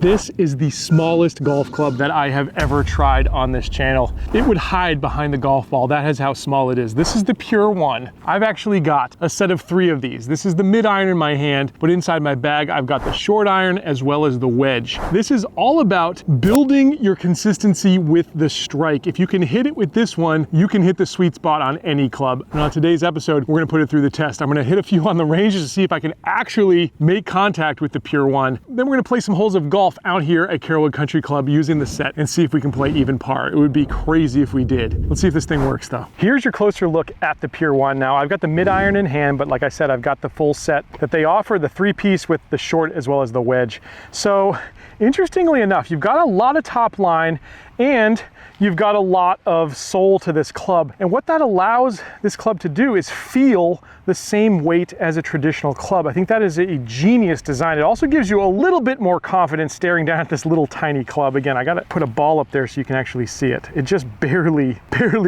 This is the smallest golf club that I have ever tried on this channel. It would hide behind the golf ball. That is how small it is. This is the PureOne. I've actually got a set of 3 of these. This is the mid iron in my hand, but inside my bag, I've got the short iron as well as the wedge. This is all about building your consistency with the strike. If you can hit it with this one, you can hit the sweet spot on any club. And on today's episode, we're gonna put it through the test. I'm gonna hit a few on the ranges to see if I can actually make contact with the PureOne. Then we're gonna play some holes of golf out here at Carrollwood Country Club using the set and see if we can play even par. It would be crazy if we did. Let's see if this thing works though. Here's your closer look at the PureOne. Now I've got the mid iron in hand, but like I said, I've got the full set that they offer, the 3-piece with the short as well as the wedge. So interestingly enough, you've got a lot of top line and you've got a lot of sole to this club. And what that allows this club to do is feel the same weight as a traditional club. I think that is a genius design. It also gives you a little bit more confidence staring down at this little tiny club. Again, I gotta put a ball up there so you can actually see it. It just barely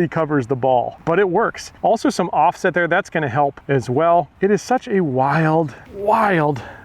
covers the ball, but it works. Also some offset there, that's gonna help as well. It is such a wild,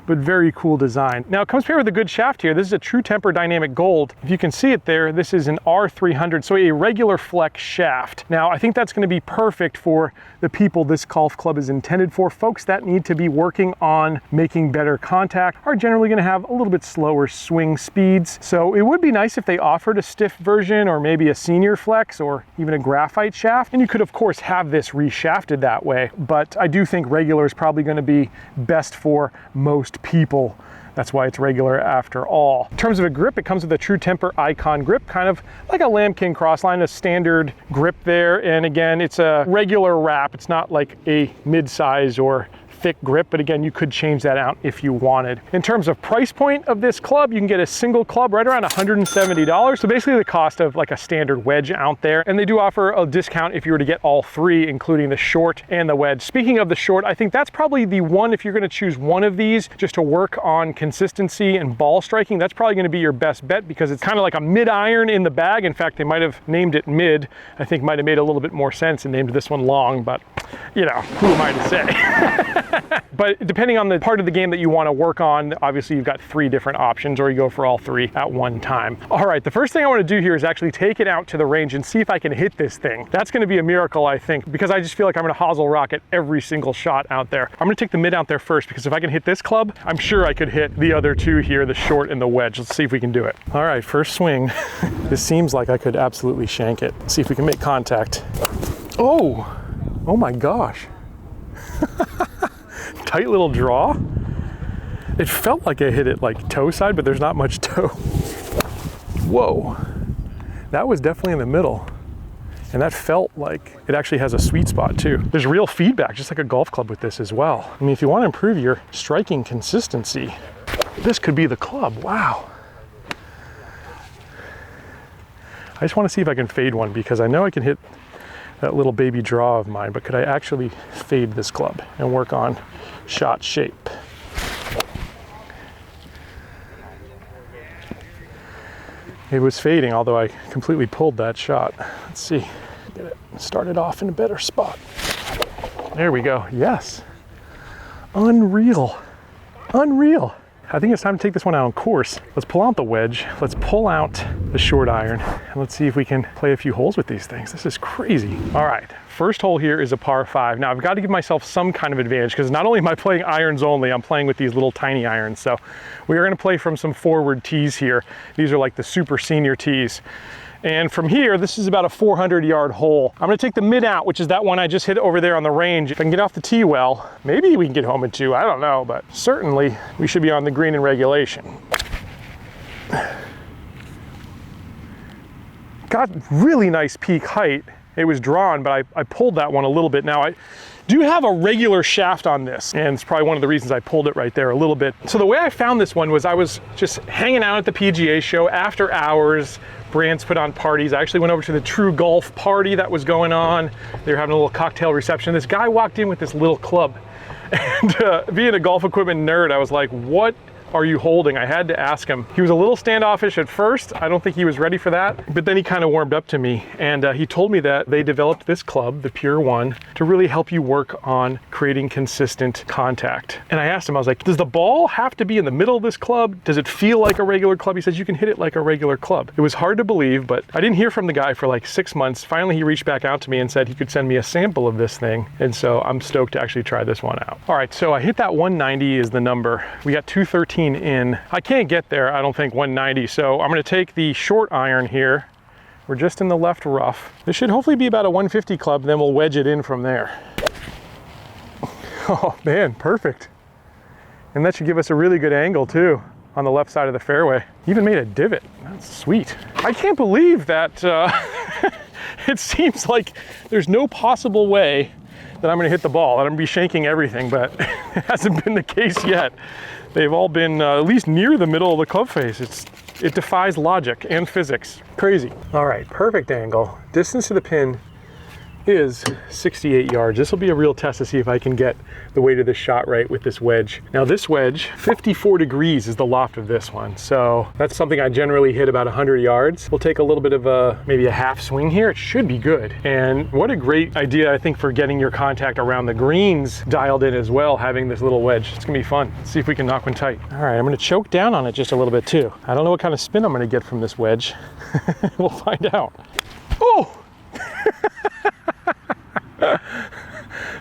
but very cool design. Now it comes paired with a good shaft here. This is a True Temper Dynamic Gold. If you can see it there, this is an R300, so a regular flex shaft. Now I think that's gonna be perfect for the people this golf club is intended for. Folks that need to be working on making better contact are generally gonna have a little bit slower swing speeds. So it would be nice if they offered a stiff version or maybe a senior flex or even a graphite shaft. And you could of course have this reshafted that way, but I do think regular is probably gonna be best for most people. That's why it's regular after all. In terms of a grip, it comes with a True Temper Icon grip, kind of like a Lambkin Crossline, a standard grip there. And again, it's a regular wrap. It's not like a mid-size or thick grip, but again, you could change that out if you wanted. In terms of price point of this club, you can get a single club right around $170. So basically the cost of like a standard wedge out there. And they do offer a discount if you were to get all 3, including the short and the wedge. Speaking of the short, I think that's probably the one, if you're gonna choose one of these just to work on consistency and ball striking, that's probably gonna be your best bet because it's kind of like a mid iron in the bag. In fact, they might have named it mid. I think might have made a little bit more sense and named this one long, but you know, who am I to say? But depending on the part of the game that you want to work on, obviously you've got 3 different options, or you go for all 3 at one time. All right, the first thing I want to do here is actually take it out to the range and see if I can hit this thing. That's going to be a miracle, I think, because I just feel like I'm going to hosel rocket every single shot out there. I'm going to take the mid out there first, because if I can hit this club, I'm sure I could hit the other 2 here, the short and the wedge. Let's see if we can do it. All right, first swing. This seems like I could absolutely shank it. Let's see if we can make contact. Oh my gosh. Tight little draw. It felt like I hit it like toe side, but there's not much toe. Whoa, that was definitely in the middle. And that felt like it actually has a sweet spot too. There's real feedback, just like a golf club with this as well. I mean, if you want to improve your striking consistency, this could be the club. Wow. I just want to see if I can fade one because I know I can hit that little baby draw of mine, but could I actually fade this club and work on shot shape? It was fading, although I completely pulled that shot. Let's see, get it started off in a better spot. There we go, yes. Unreal, unreal. I think it's time to take this one out on course. Let's pull out the wedge, let's pull out the short iron, and let's see if we can play a few holes with these things. This is crazy. All right, first hole here is a par 5. Now I've got to give myself some kind of advantage because not only am I playing irons only, I'm playing with these little tiny irons. So we are gonna play from some forward tees here. These are like the super senior tees. And from here, this is about a 400-yard hole. I'm gonna take the mid out, which is that one I just hit over there on the range. If I can get off the tee well, maybe we can get home in 2, I don't know, but certainly we should be on the green in regulation. Got really nice peak height. It was drawn, but I pulled that one a little bit. Now I do have a regular shaft on this, and it's probably one of the reasons I pulled it right there a little bit. So the way I found this one was I was just hanging out at the PGA show after hours. Brands put on parties. I actually went over to the True Golf party that was going on. They were having a little cocktail reception. This guy walked in with this little club. And being a golf equipment nerd, I was like, what are you holding? I had to ask him. He was a little standoffish at first. I don't think he was ready for that, but then he kind of warmed up to me, and he told me that they developed this club, the PureOne, to really help you work on creating consistent contact. And I asked him, I was like, does the ball have to be in the middle of this club? Does it feel like a regular club? He says, you can hit it like a regular club. It was hard to believe, but I didn't hear from the guy for like 6 months. Finally, he reached back out to me and said he could send me a sample of this thing. And so I'm stoked to actually try this one out. All right, so I hit that 190 is the number. We got 213 in. I can't get there, I don't think, 190. So I'm gonna take the short iron here. We're just in the left rough. This should hopefully be about a 150 club, then we'll wedge it in from there. Oh man, perfect. And that should give us a really good angle too on the left side of the fairway. Even made a divot, that's sweet. I can't believe that it seems like there's no possible way that I'm gonna hit the ball. I'm gonna be shanking everything, but it hasn't been the case yet. They've all been at least near the middle of the club face. It defies logic and physics. Crazy. All right, perfect angle. Distance to the pin is 68 yards. This will be a real test to see if I can get the weight of this shot right with this wedge. Now this wedge, 54 degrees is the loft of this one. So that's something I generally hit about 100 yards. We'll take a little bit of maybe a half swing here. It should be good. And what a great idea, I think, for getting your contact around the greens dialed in as well, having this little wedge. It's gonna be fun. Let's see if we can knock one tight. All right, I'm gonna choke down on it just a little bit too. I don't know what kind of spin I'm gonna get from this wedge. We'll find out. Oh!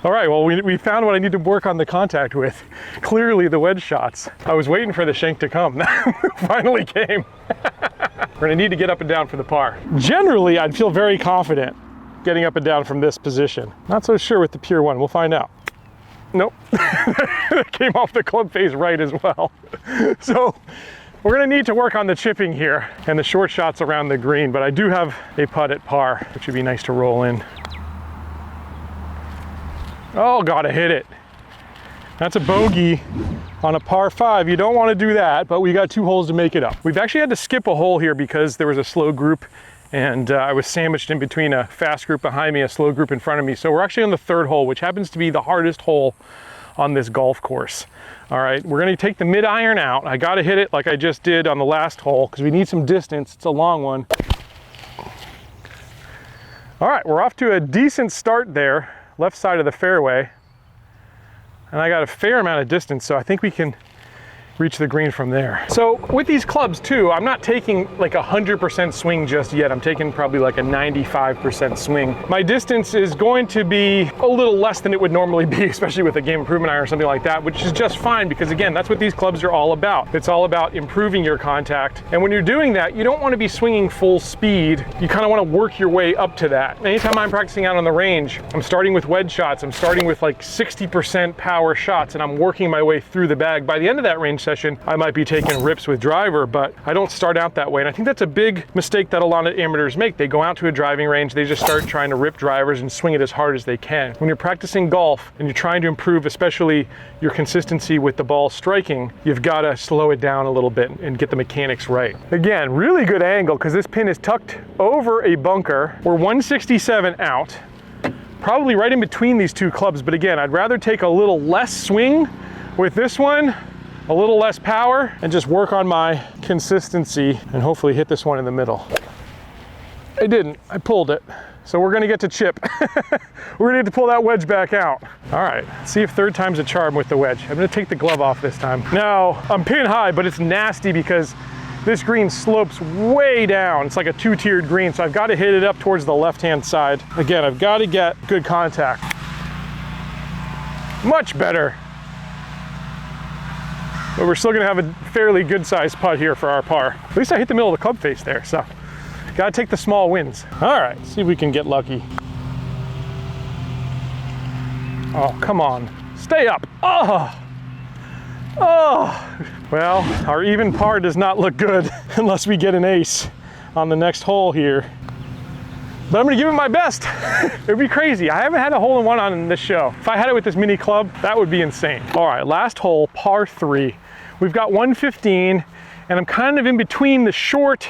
All right, well, we found what I need to work on the contact with. Clearly the wedge shots. I was waiting for the shank to come. Finally came. We're gonna need to get up and down for the par. Generally, I'd feel very confident getting up and down from this position. Not so sure with the PureOne, we'll find out. Nope, it came off the club face right as well. So we're gonna need to work on the chipping here and the short shots around the green, but I do have a putt at par, which would be nice to roll in. Oh, gotta hit it. That's a bogey on a par 5. You don't want to do that, but we got 2 holes to make it up. We've actually had to skip a hole here because there was a slow group, and I was sandwiched in between a fast group behind me, a slow group in front of me. So we're actually on the 3rd hole, which happens to be the hardest hole on this golf course. All right, we're gonna take the mid iron out. I gotta hit it like I just did on the last hole because we need some distance. It's a long one. All right, we're off to a decent start there. Left side of the fairway, and I got a fair amount of distance, so I think we can reach the green from there. So with these clubs too, I'm not taking like 100% swing just yet. I'm taking probably like a 95% swing. My distance is going to be a little less than it would normally be, especially with a game improvement iron or something like that, which is just fine because again, that's what these clubs are all about. It's all about improving your contact. And when you're doing that, you don't want to be swinging full speed. You kind of want to work your way up to that. Anytime I'm practicing out on the range, I'm starting with wedge shots. I'm starting with like 60% power shots and I'm working my way through the bag. By the end of that range session, I might be taking rips with driver, but I don't start out that way. And I think that's a big mistake that a lot of amateurs make. They go out to a driving range, they just start trying to rip drivers and swing it as hard as they can. When you're practicing golf and you're trying to improve, especially your consistency with the ball striking, you've got to slow it down a little bit and get the mechanics right. Again, really good angle because this pin is tucked over a bunker. We're 167 out, probably right in between these 2 clubs. But again, I'd rather take a little less swing with this one, a little less power, and just work on my consistency and hopefully hit this one in the middle. I didn't, I pulled it. So we're gonna get to chip. We're gonna get to pull that wedge back out. All right, let's see if 3rd time's a charm with the wedge. I'm gonna take the glove off this time. Now, I'm pin high, but it's nasty because this green slopes way down. It's like a 2-tiered green, so I've got to hit it up towards the left-hand side. Again, I've got to get good contact. Much better. But we're still gonna have a fairly good sized putt here for our par. At least I hit the middle of the club face there, so gotta take the small wins. All right, see if we can get lucky. Oh, come on, stay up. Oh, well, our even par does not look good unless we get an ace on the next hole here. But I'm gonna give it my best. It would be crazy. I haven't had a hole-in-one on this show. If I had it with this mini club, that would be insane. All right, last hole, par 3. We've got 115, and I'm kind of in between the short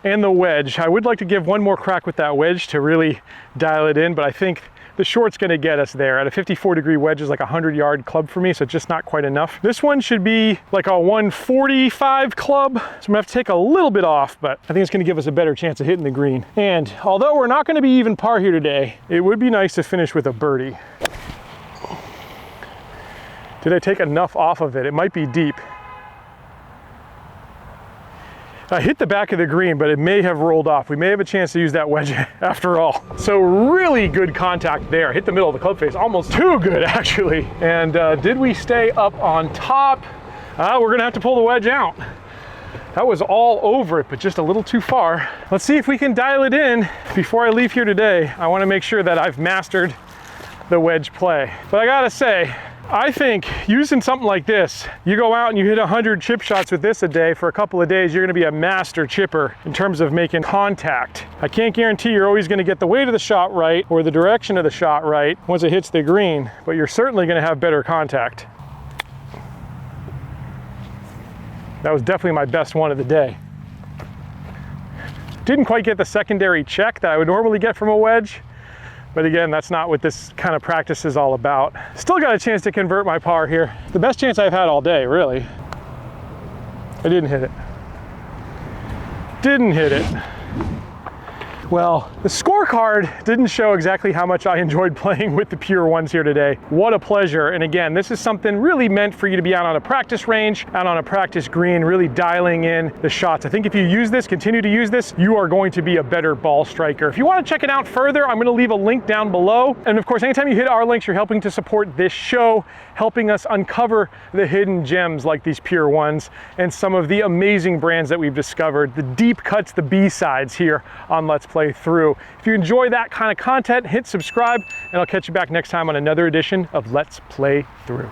and the wedge. I would like to give one more crack with that wedge to really dial it in, but I think the short's gonna get us there. At a 54-degree wedge is like a 100-yard club for me, so it's just not quite enough. This one should be like a 145 club, so I'm gonna have to take a little bit off, but I think it's gonna give us a better chance of hitting the green. And although we're not gonna be even par here today, it would be nice to finish with a birdie. Did I take enough off of it? It might be deep. I hit the back of the green, but it may have rolled off. We may have a chance to use that wedge after all. So really good contact there. Hit the middle of the club face, almost too good actually. And did we stay up on top? We're gonna have to pull the wedge out. That was all over it, but just a little too far. Let's see if we can dial it in. Before I leave here today, I wanna make sure that I've mastered the wedge play. But I gotta say, I think using something like this, you go out and you hit 100 chip shots with this a day for a couple of days, you're gonna be a master chipper in terms of making contact. I can't guarantee you're always gonna get the weight of the shot right or the direction of the shot right once it hits the green, but you're certainly gonna have better contact. That was definitely my best one of the day. Didn't quite get the secondary check that I would normally get from a wedge, but again, that's not what this kind of practice is all about. Still got a chance to convert my par here. The best chance I've had all day, really. I didn't hit it. Didn't hit it. Well, the scorecard didn't show exactly how much I enjoyed playing with the PureOnes here today. What a pleasure. And again, this is something really meant for you to be out on a practice range, out on a practice green, really dialing in the shots. I think if you use this, continue to use this, you are going to be a better ball striker. If you want to check it out further, I'm going to leave a link down below. And of course, anytime you hit our links, you're helping to support this show, helping us uncover the hidden gems like these PureOnes and some of the amazing brands that we've discovered, the deep cuts, the B-sides here on Let's Play Through. If you enjoy that kind of content, hit subscribe, and I'll catch you back next time on another edition of Let's Play Through.